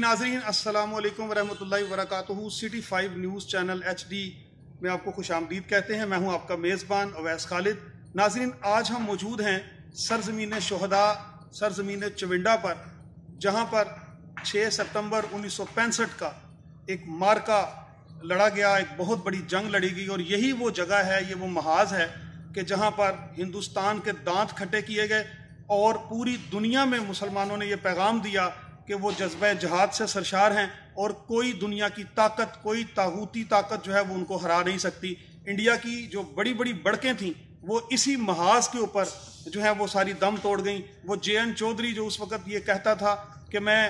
नाजरीन अस्सलाम वालेकुम वरहमतुल्लाहि वबरकातुहू। सिटी 5 न्यूज़ चैनल HD में आपको खुशामदीद कहते हैं। मैं हूं आपका मेज़बान अवैस खालिद। नाजरीन, आज हम मौजूद हैं सरजमीन शोहदा सरजमीन चविंडा पर, जहां पर 6 सितंबर 1965 का एक मार्का लड़ा गया, एक बहुत बड़ी जंग लड़ी गई। और यही वो जगह है, ये वो महाज है कि जहां पर हिंदुस्तान के दांत खट्टे किए गए और पूरी दुनिया में मुसलमानों ने ये पैगाम दिया कि वो जज्बा जहाद से सरशार हैं और कोई दुनिया की ताकत, कोई तागूती ताकत जो है वो उनको हरा नहीं सकती। इंडिया की जो बड़ी बड़ी बड़कें थीं वो इसी महाज के ऊपर जो है वो सारी दम तोड़ गई। वो JN चौधरी जो उस वक़्त ये कहता था कि मैं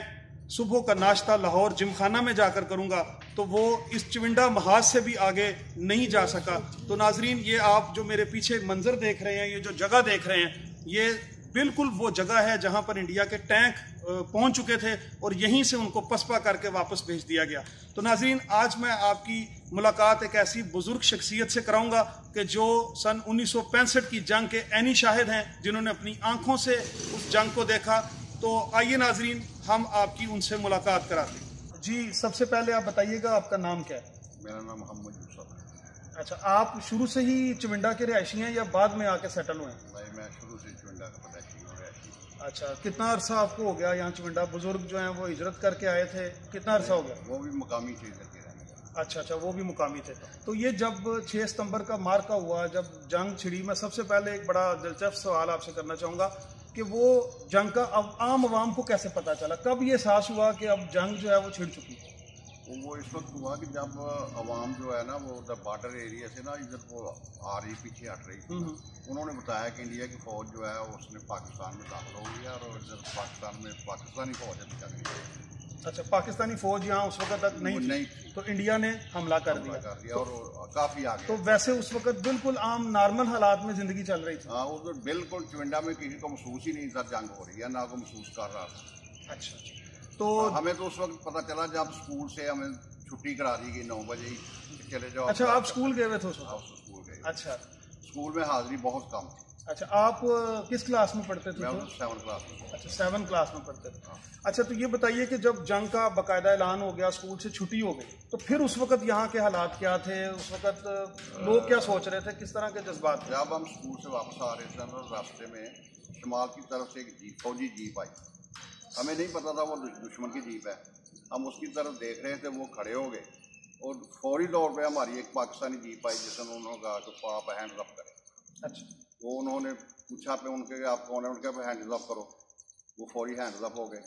सुबह का नाश्ता लाहौर जिमखाना में जाकर करूंगा, तो वो इस चविंडा महाज से भी आगे नहीं जा सका। तो नाजरीन, ये आप जो मेरे पीछे मंजर देख रहे हैं, ये जो जगह देख रहे हैं, ये बिल्कुल वो जगह है जहां पर इंडिया के टैंक पहुंच चुके थे और यहीं से उनको पसपा करके वापस भेज दिया गया। तो नाजरीन, आज मैं आपकी मुलाकात एक ऐसी बुजुर्ग शख्सियत से कराऊंगा कि जो सन 1965 की जंग के ऐनी शाहिद हैं, जिन्होंने अपनी आंखों से उस जंग को देखा। तो आइए नाजरीन, हम आपकी उनसे मुलाकात कराते हैं। जी, सबसे पहले आप बताइएगा आपका नाम क्या है? मेरा नाम मोहम्मद यूसुफ है। अच्छा, आप शुरू से ही चविंडा के रिहायशी हैं या बाद में आके सेटल हुए हैं? भाई, मैं शुरू से चविंडा का रिहायशी हूँ। अच्छा, कितना अरसा आपको हो गया यहाँ चविंडा? बुजुर्ग जो हैं वो हिजरत करके आए थे, कितना अरसा हो गया? वो भी मुकामी थे इधर के रहने का। अच्छा, वो भी मुकामी थे। तो ये जब 6 सितंबर का मार्का हुआ, जब जंग छिड़ी, मैं सबसे पहले एक बड़ा दिलचस्प सवाल आपसे करना चाहूँगा कि वो जंग का अब आम आवाम को कैसे पता चला? कब ये एहसास हुआ कि अब जंग जो है वो छिड़ चुकी है? वो इस वक्त हुआ कि जब अवाम जो है ना वो उधर बॉर्डर एरिया से ना इधर वो आ रही, पीछे हट रही थी। उन्होंने बताया कि इंडिया की फ़ौज जो है उसने पाकिस्तान में दाखिल हो गई और इधर पाकिस्तान में पाकिस्तानी फ़ौज अभी तक नहीं। अच्छा, पाकिस्तानी फ़ौज यहाँ उस वक्त तक नहीं थी, तो इंडिया ने हमला कर दिया और काफ़ी आगे। तो वैसे उस वक्त बिल्कुल आम नॉर्मल हालात में ज़िंदगी चल रही थी? हाँ, उधर बिल्कुल चविंडा में किसी को महसूस ही नहीं था जंग हो रही है, ना को महसूस कर रहा था। अच्छा, तो हमें तो उस वक्त पता चला जब स्कूल से हमें छुट्टी करा दी गई 9 बजे ही, चले जाओ। अच्छा, आप स्कूल गए हुए थे उस वक्त? स्कूल गए। अच्छा, स्कूल में हाजिरी बहुत कम थी। अच्छा, आप किस क्लास में पढ़ते थे? मैं 7th क्लास में। अच्छा, 7th क्लास में पढ़ते थे। अच्छा, तो ये बताइए कि जब जंग का बाकायदा ऐलान हो गया, स्कूल से छुट्टी हो गई, तो फिर उस वक्त यहाँ के हालात क्या थे? उस वक्त लोग क्या सोच रहे थे? किस तरह के जज्बात थे? जब हम स्कूल से वापस आ रहे थे तो रास्ते में शुमाल की तरफ से एक फौजी जीप आई। हमें नहीं पता था वो दुश्मन की जीप है। हम उसकी तरफ देख रहे थे, वो खड़े हो गए और फौरी तौर पे हमारी एक पाकिस्तानी जीप आई जिसमें उन्होंने कहा कि आप हैंड अप करें। अच्छा, वो उन्होंने पूछा पे उनके आप कौन है, उनके हैंड अप करो। वो फौरी हैंड अप हो गए।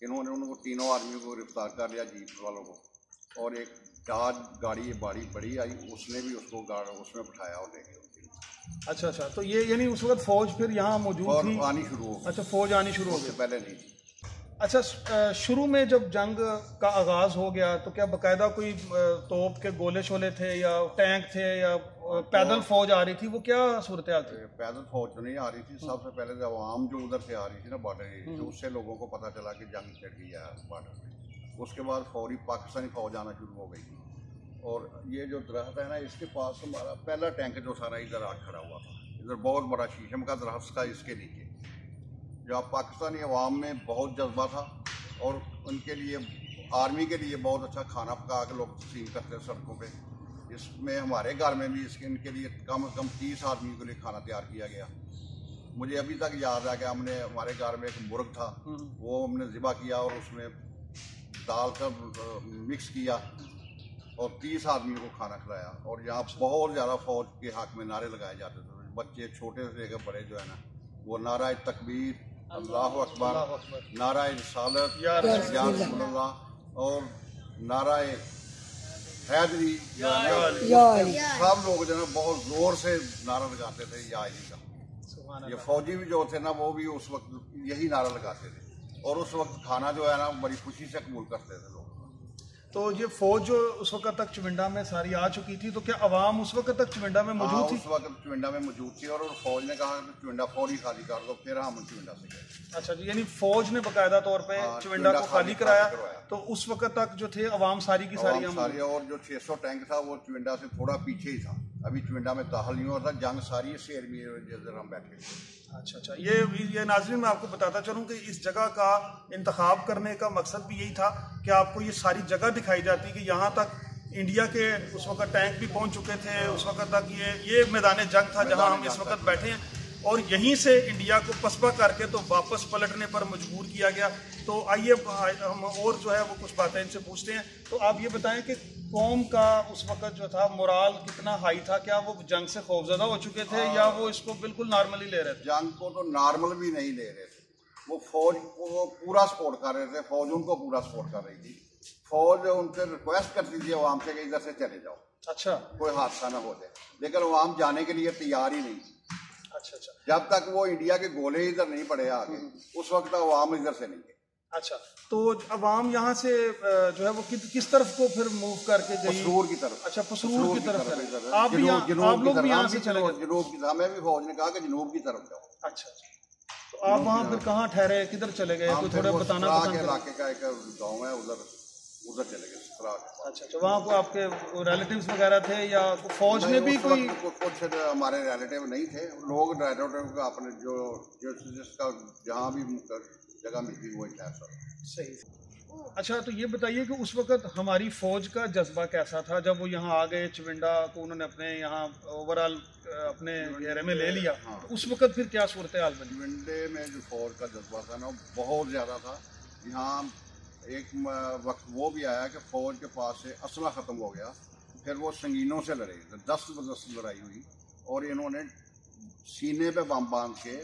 इन्होंने उनको तीनों आदमियों को गिरफ्तार कर लिया, जीप वालों को। और एक डाज गाड़ी बड़ी आई, उसने भी उसको उसमें बिठाया और ले गए। अच्छा, तो ये यानी उस वक्त फौज फिर यहाँ मौजूद थी? आनी शुरू हो गई। अच्छा, फौज आनी शुरू हो गई, पहले नहीं थी। अच्छा, शुरू में जब जंग का आगाज हो गया तो क्या बाकायदा कोई तोप के गोले शोले थे या टैंक थे या पैदल फौज आ रही थी? वो क्या सूरत हाल थी? पैदल फौज तो नहीं आ रही थी। सबसे पहले जब आवाम जो उधर से आ रही थी ना बॉर्डर एरिया, तो उससे लोगों को पता चला कि जंग चढ़ गई है बॉर्डर में। उसके बाद फौरी पाकिस्तानी फौज आना शुरू हो गई थी। और ये जो दरख्त है ना, इसके पास हमारा पहला टैंक जो सारा इधर आ खड़ा हुआ था। इधर बहुत बड़ा शीशम का दरख्त था, इसके नीचे जब पाकिस्तानी अवाम में बहुत जज्बा था और उनके लिए, आर्मी के लिए बहुत अच्छा खाना पका के लोग तकसीम करते हैं सड़कों पे। इसमें हमारे घर में भी इनके लिए कम से कम 30 आदमी के लिए खाना तैयार किया गया। मुझे अभी तक याद है कि हमने, हमारे घर में एक मुर्ग था, वो हमने ज़िबा किया और उसमें दाल का मिक्स किया और 30 आदमियों को खाना खिलाया। और यहाँ बहुत ज़्यादा फौज के हक में नारे लगाए जाते थे। बच्चे छोटे से लेकर बड़े जो है ना, वो नारा तकबीर, अल्लाह अकबर, नारा रिसालत या रसूलुल्लाह और नारा हैदरी, सब लोग जो है बहुत जोर से नारा लगाते थे या अली का। ये फौजी भी जो थे ना, वो भी उस वक्त यही नारा लगाते थे। और उस वक्त खाना जो है ना बड़ी खुशी से कबूल करते थे लोग। तो ये फौज जो उस वक्त तक चविंडा में सारी आ चुकी थी, तो क्या अवाम उस वक्त तक चविंडा में मौजूद थी? उस वक्त चविंडा में मौजूद थी और फौज ने कहा कि चविंडा फौरी खाली कर दो, फिर हम चविंडा से गए। अच्छा जी, यानी फौज ने बाकायदा तौर पे चविंडा को खाली कराया। तो उस वक्त तक जो थे अवाम सारी की सारी और जो 600 टैंक था वो चविंडा से थोड़ा पीछे ही था। अभी चविंडा में दाखिल नहीं हुआ था। जंग सारी इस एरिया में जिधर हम बैठे थे। अच्छा, ये नाज़रीन मैं आपको बताता चलूँ कि इस जगह का इंतखाब करने का मकसद भी यही था कि आपको ये सारी जगह दिखाई जाती कि यहाँ तक इंडिया के उस वक्त टैंक भी पहुँच चुके थे, उस वक्त तक ये मैदान जंग था जहाँ हम इस वक्त बैठे हैं, और यहीं से इंडिया को पसपा करके तो वापस पलटने पर मजबूर किया गया। तो आइए हम और जो है वो कुछ बातें इनसे पूछते हैं। तो आप ये बताएं कि कौम का उस वक्त जो था मोराल कितना हाई था? क्या वो जंग से खौफजदा हो चुके थे या वो इसको बिल्कुल नॉर्मली ले रहे थे? जंग को तो नॉर्मल भी नहीं ले रहे थे, वो फौज को पूरा सपोर्ट कर रहे थे, फौज उनको पूरा सपोर्ट कर रही थी। फौज उनसे रिक्वेस्ट करती थी अवाम से कि इधर से चले जाओ, अच्छा, कोई हादसा ना हो जाए, लेकिन अवाम जाने के लिए तैयार ही नहीं। अच्छा, जब तक वो इंडिया के गोले इधर नहीं पड़े आगे, उस वक्त अवाम इधर से नहीं गए। अच्छा, तो अवाम यहाँ से जो है वो किस तरफ को फिर मूव करके गई? पसरूर की तरफ। अच्छा, पसरूर की तरफ। आप भी यहाँ से चले गए? जनूब की, हमें भी फौज ने कहा कि जनूब की तरफ जाओ। अच्छा, तो आप वहाँ फिर कहाँ ठहरे, किधर चले गए? कोई थोड़ा बताना पसंद करें। इलाके का एक गाँव है, उधर चले गए। अच्छा, वहाँ को आपके रिलेटिव्स वगैरह थे या फौज में भी कोई? कुछ हमारे रिलेटिव नहीं थे, लोग रिलेटिव का अपने जो जिसका जहाँ भी जगह मिलती वो सही। अच्छा, तो ये बताइए कि उस वक्त हमारी फौज का जज्बा कैसा था जब वो यहाँ आ गए, चविंडा को उन्होंने अपने यहाँ ओवरऑल अपने घेरे में ले लिया? हाँ। तो उस वक्त फिर क्या सूरत हाल बनी? चविंडे में जो फौज का जज्बा था ना बहुत ज़्यादा था। यहाँ एक वक्त वो भी आया कि फौज के पास से असला ख़त्म हो गया, फिर वो संगीनों से लड़े, 10 लड़ाई हुई और इन्होंने सीने पे बम बांध के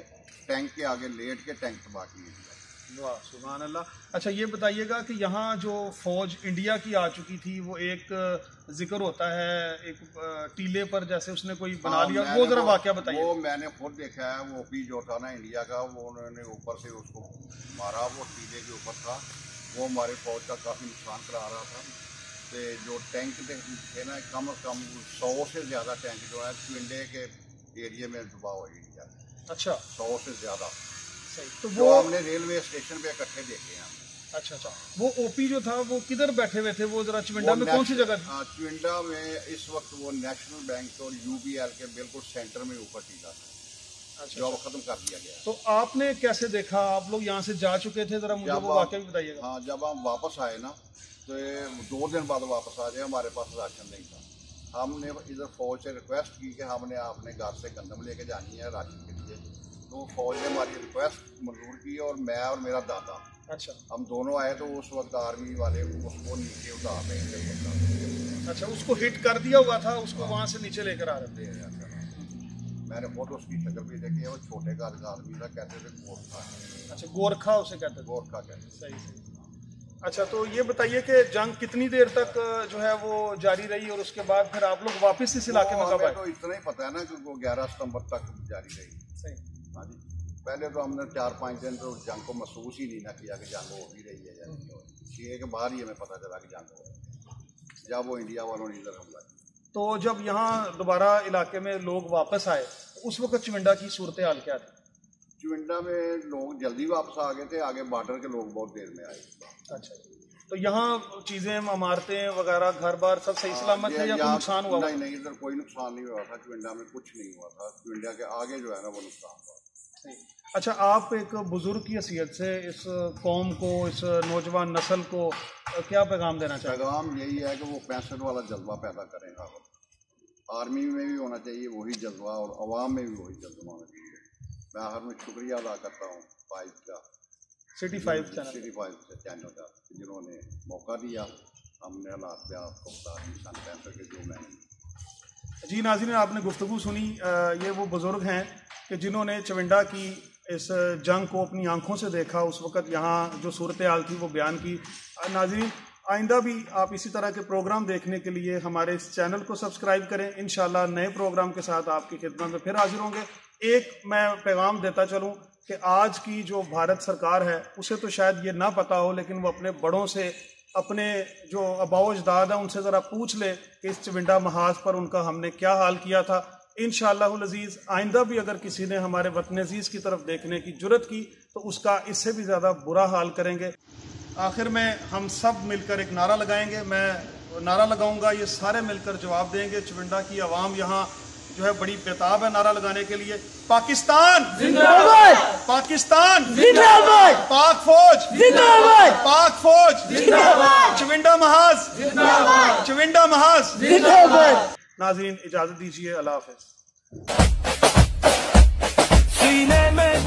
टैंक के आगे लेट के टैंक तबाह किए। वाह, सुभान अल्लाह। अच्छा, ये बताइएगा कि यहाँ जो फौज इंडिया की आ चुकी थी वो एक जिक्र होता है एक टीले पर जैसे उसने कोई बना लिया, वो जरा वाकया बताइए। वो मैंने खुद देखा है, वो भी जो था ना इंडिया का, वो उन्होंने ऊपर से उसको मारा, वो टीले के ऊपर था, वो हमारे फौज का काफ़ी नुकसान करा रहा था। तो जो टैंक थे ना, कम से कम 100 से ज़्यादा टैंक जो है चविंडे के एरिया में डुबा हो गया। अच्छा, 100 से ज़्यादा। तो वो हमने रेलवे स्टेशन पे इकट्ठे देखे हैं। अच्छा, वो ओपी जो था वो किधर बैठे हुए थे? वो जरा चविंडा में कौन सी जगह? चविंडा में इस वक्त वो नेशनल बैंक और UBL के बिल्कुल सेंटर में ऊपर टीला था। अच्छा, जो खत्म कर दिया गया। तो आपने कैसे देखा? आप लोग यहाँ से जा चुके थे, जरा मुझे वो वाकया भी बताइएगा। हाँ, जब हम वापस आए ना तो 2 दिन बाद वापस आ गए, हमारे पास राशन नहीं था। हमने इधर फौज से रिक्वेस्ट की कि हमने अपने घर से गंदम लेके जानी है राशन के लिए, तो फौज ने हमारी रिक्वेस्ट मंजूर की और मैं और मेरा दादा, अच्छा, हम दोनों आए। तो उस वक्त आर्मी वाले उसको नीचे उतार रहे थे। अच्छा, उसको हिट कर दिया हुआ था, उसको वहाँ से नीचे लेकर आ रहे थे। मैंने खुद उसकी शक्ल भी देखी है, वो छोटे का आदमी था, कहते थे गोरखा। अच्छा, गोरखा उसे कहते थे? गोरखा कहते। सही। अच्छा, तो ये बताइए कि जंग कितनी देर तक जो है वो जारी रही और उसके बाद फिर आप लोग वापस इस इलाके में कब आए? तो इतना ही पता है ना कि वो 11 सितंबर तक जारी रही। सही। हाँ जी, पहले तो हमने 4-5 दिन तो जंग को महसूस ही नहीं ना किया कि जंग हो भी रही है या नहीं हो रही। 6 के बाद ही हमें पता चला कि जंग हो रही है, जब वो इंडिया वालों ने इधर हमला। तो जब यहाँ दोबारा इलाके में लोग वापस आए, उस वक्त चविंडा की सूरत हाल क्या थी? चविंडा में लोग जल्दी वापस आ गए थे, आगे बॉर्डर के लोग बहुत देर में आए। अच्छा, तो यहाँ चीजें, इमारतें वगैरह, घर बार सब सही सलामत है या कोई नुकसान हुआ? नहीं, इधर कोई नुकसान नहीं हुआ था, चविंडा में कुछ नहीं हुआ था। चविंडा के आगे जो है ना वो नुकसान हुआ। अच्छा, आप एक बुजुर्ग की हैसियत से इस कौम को, इस नौजवान नस्ल को क्या पैगाम देना चाहिए? पैगाम यही है कि वो 65 वाला जज्बा पैदा करेगा। आर्मी में भी होना चाहिए वही जज्बा और अवाम में भी वही जज्बा होना चाहिए। मैं हर में शुक्रिया अदा करता हूँ सिटी 5 चैनल का, जिन्होंने मौका दिया। हमने हालात पे आपको बता दी सन 65 के जो मैंने। जी नाज़रीन, आपने गुफ्तगू सुनी। ये वो बुज़ुर्ग हैं कि जिन्होंने चविंडा की इस जंग को अपनी आंखों से देखा, उस वक़्त यहाँ जो सूरत हाल थी वो बयान की। नाज़रीन, आइंदा भी आप इसी तरह के प्रोग्राम देखने के लिए हमारे इस चैनल को सब्सक्राइब करें। इंशाल्लाह नए प्रोग्राम के साथ आपकी खिदमत में फिर हाजिर होंगे। एक मैं पैगाम देता चलूँ कि आज की जो भारत सरकार है उसे तो शायद ये ना पता हो, लेकिन वो अपने बड़ों से, अपने जो आबाओ अजदाद हैं उनसे ज़रा पूछ ले कि इस चविंडा महाज पर उनका हमने क्या हाल किया था। इंशाअल्लाहुल अज़ीज़ आइंदा भी अगर किसी ने हमारे वतन अज़ीज़ की तरफ देखने की जुर्रत की तो उसका इससे भी ज़्यादा बुरा हाल करेंगे। आखिर में हम सब मिलकर एक नारा लगाएंगे। मैं नारा लगाऊंगा, ये सारे मिलकर जवाब देंगे। चविंडा की आवाम यहाँ जो है बड़ी बेताब है नारा लगाने के लिए। पाकिस्तान जिंदाबाद, पाकिस्तान जिंदाबाद, पाक फौज जिंदाबाद, पाक फौज जिंदाबाद, चविंडा महाज जिंदाबाद, चविंडा महाज जिंदाबाद। नाज़रीन इजाजत दीजिए, अल्लाह हाफ़िज़। सीने में